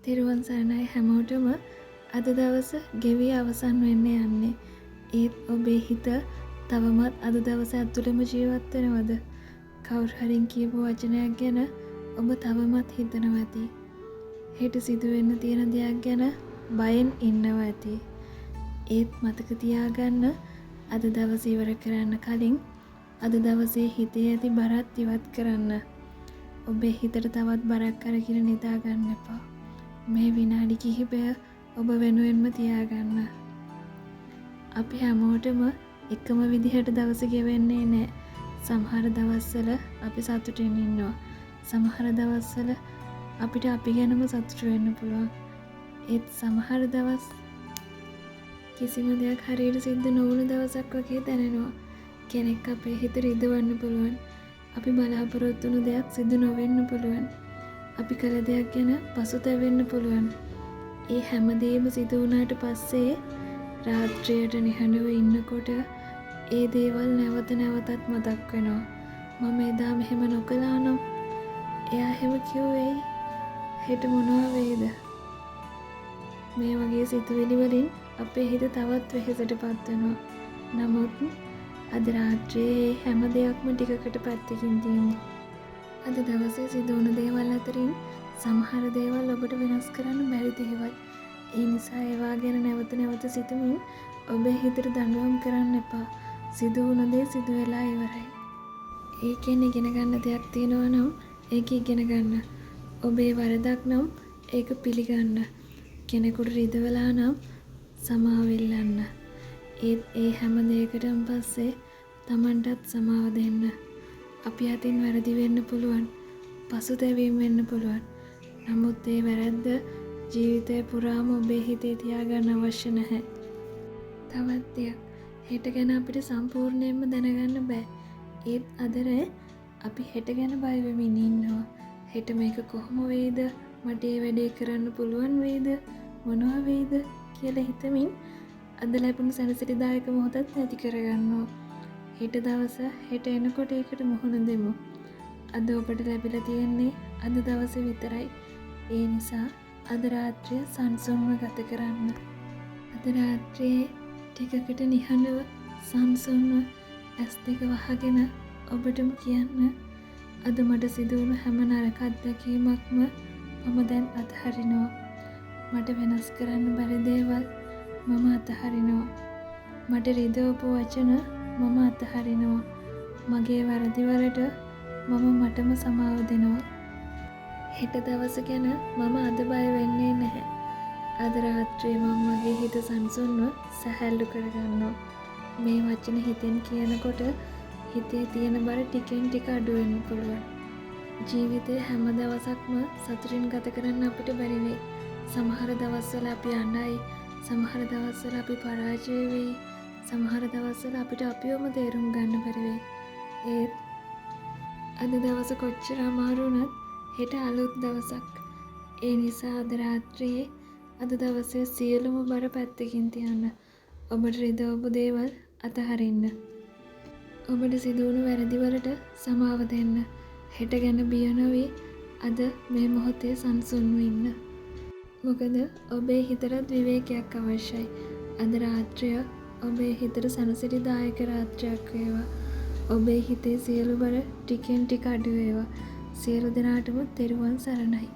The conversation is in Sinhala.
තෙරුවන් සරණයි හැමෝටම. අද දවස ගෙවී අවසන් වෙන්න යන්නේ. ඒත් ඔබේ හිත තවමත් අද දවස ඇතුළෙම ජීවත් වෙනවද? කවුරු හරි කියපු වචනයක් ගැන ඔබ තවමත් හිතනවා ඇති. හෙට සිදුවෙන්න තියෙන දෙයක් ගැන බයෙන් ඉන්නවා ඇති. ඒත් මතක තියාගන්න, අද දවස ඉවර කරන්න කලින් අද දවසේ හිතේ ඇති බරත් ඉවත් කරන්න. ඔබේ හිතට තවත් බරක් අරගෙන නිදා ගන්න එපා. මේ විනාඩි කිහිපය ඔබ වෙනුවෙන්ම තියාගන්න. අපි හැමෝටම එකම විදිහට දවස ගෙවෙන්නේ නැහැ. සමහර දවස්වල අපි සතුටින් ඉන්නවා. සමහර දවස්වල අපිට අපි ගැනම සතුටු වෙන්න පුළුවන්. ඒත් සමහර දවස් කිසිම දෙයක් හරියට සිද්ධ නොවුණු දවසක් වගේ දැනෙනවා. කෙනෙක් අපේ හිත රිදවන්න පුළුවන්. අපි බලාපොරොත්තු වුණු දෙයක් සිදු නොවෙන්න පුළුවන්. අපි කළ දෙයක් ගැන පසුතැවෙන්න පුළුවන්. ඒ හැමදේම සිදු වුණාට පස්සේ රාත්‍රියට නිහඬව ඉන්නකොට ඒ දේවල් නැවත නැවතත් මතක් වෙනවා. මම එදා මෙහෙම නොකළා නම්, එයා එහෙම කිව්වේ හෙට මොනවා වෙයිද? මේ වගේ සිතුවිලි වලින් අපේ හිත තවත් වෙහෙසටපත් වෙනවා. නමුත් අද රාත්‍රියේ හැම දෙයක්ම ටිකකට පැත්තකින් තියෙනවා. අද දවසේ සිදුවුණු දේවල් අතරින් සමහර දේවල් ඔබට වෙනස් කරන්න බැරි දේවල්. ඒ නිසා ඒවා ගැන නැවත නැවත සිතමින් ඔබේ හිතට දඬුවම් කරන්න එපා. සිදුවුණු දේ සිදු වෙලා ඉවරයි. ඒකෙන් ඉගෙන ගන්න දෙයක් තියෙනවා නම් ඒක ඉගෙන ගන්න. ඔබේ වරදක් නම් ඒක පිළිගන්න. කෙනෙකුට රිදවලා නම් සමාව ඉල්ලන්න. ඒත් ඒ හැම දෙයකටම පස්සේ Tamanටත් සමාව දෙන්න. අපි අතින් වැරදි වෙන්න පුළුවන්. පසුතැවීම් වෙන්න පුළුවන්. නමුත් ඒ වැරද්ද ජීවිතේ පුරාම ඔබේ හිතේ තියාගන්න අවශ්‍ය නැහැ. තවත් දෙයක්, හෙට ගැන අපිට සම්පූර්ණයෙන්ම දැනගන්න බෑ. ඒත් අදර අපි හෙට ගැන බය වෙමින් ඉන්නවා. හෙට මේක කොහොම වෙයිද? මට ඒ වැඩේ කරන්න පුළුවන් වෙයිද? මොනවා වෙයිද කියලා හිතමින් අද ලැබුණු සැනසිලිදායක මොහොතත් නැති කරගන්නවා. හෙට දවස හෙට එනකොට ඒකට මුහුණ දෙමු. අද ඔබට ලැබිලා තියෙන්නේ අද දවසේ විතරයි. ඒ නිසා අද රාත්‍රිය සංසුන්ව ගත කරන්න. අද රාත්‍රියේ ටිකකට නිහඬව සංසුන්ව ඇස් දෙක වහගෙන ඔබටම කියන්න, අද මට සිදුවුණු හැම නරක අත්දැකීමක්ම මම දැන් අතහරිනවා. මට වෙනස් කරන්න බැරි දේවල් මම අතහරිනවා. මට රිදවපු වචන මම අතහරිනවා. මගේ වැරදිවලට මම මටම සමාව දෙනවා. හෙට දවස ගැන මම අද බය වෙන්නේ නැහැ. අද රාත්‍රියේ මම මගේ හිත සංසුන්ව සැහැල්ලු කරගන්නවා. මේ වචන හිතෙන් කියනකොට හිතේ තියෙන බර ටිකෙන් ටික අඩු වෙන්න පුළුවන්. ජීවිතේ හැම දවසක්ම සතුටින් ගත කරන්න අපිට බැරි වෙයි. සමහර දවස්වල අපි අඬයි. සමහර දවස්වල අපි පරාජය වෙයි. සමහර දවස්වල අපිට අපිවම තේරුම් ගන්න බැරි වෙයි. ඒත් අද දවස කොච්චර අමාරු වුණත් හෙට අලුත් දවසක්. ඒ නිසා අද රාත්‍රියේ අද දවසේ සියලුම බර පැත්තකින් තියන්න. ඔබට රිදවපු දේවල් අතහරින්න. ඔබට සිදුවුණු වැරදිවලට සමාව දෙන්න. හෙට ගැන බිය නොවි අද මේ මොහොතේ සංසුන්ව ඉන්න. මොකද ඔබේ හිතට විවේකයක් අවශ්‍යයි. අද රාත්‍රිය ඔබේ හිතට සැනසිලිදායක රාත්‍රියක් වේවා. ඔබේ හිතේ සියලු බර ටිකෙන් ටික අඩු වේවා. සියලු දෙනාටම තෙරුවන් සරණයි.